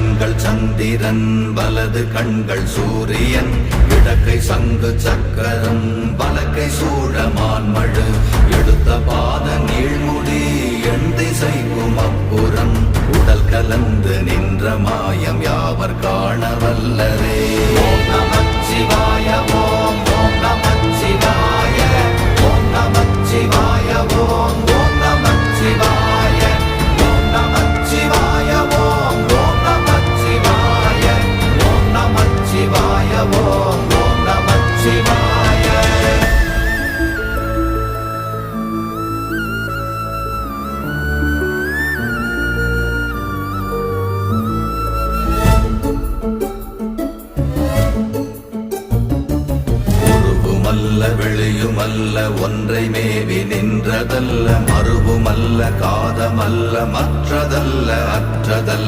கண்கள் சந்திரன் வலது கண்கள் சூரியன் இடக்கை சங்கு சக்கரம் வலக்கை சூழமான்மழு எடுத்த பாத நீழ்முடி எண் திசைக்கும் அப்புறம் உடல் கலந்து நின்ற மாயம் யாவர் காண வல்லரே. ஓம் நமச்சிவாய ஓம் ஓம் நமச்சிவாய ஓம் நமச்சிவாய ஓம் ஓம் நமச்சிவாய ஓம் நமச்சிவாய ஓம் ஓம் நமச்சிவாய ஓம் நமச்சிவாய ஓம் ஓம் நமச்சிவாய. உருவுமல்ல வெளியுமல்ல ஒன்றை மேவி நின்றதல்ல மறுவுமல்ல காதமல்ல மற்றதல்ல அற்றதல்ல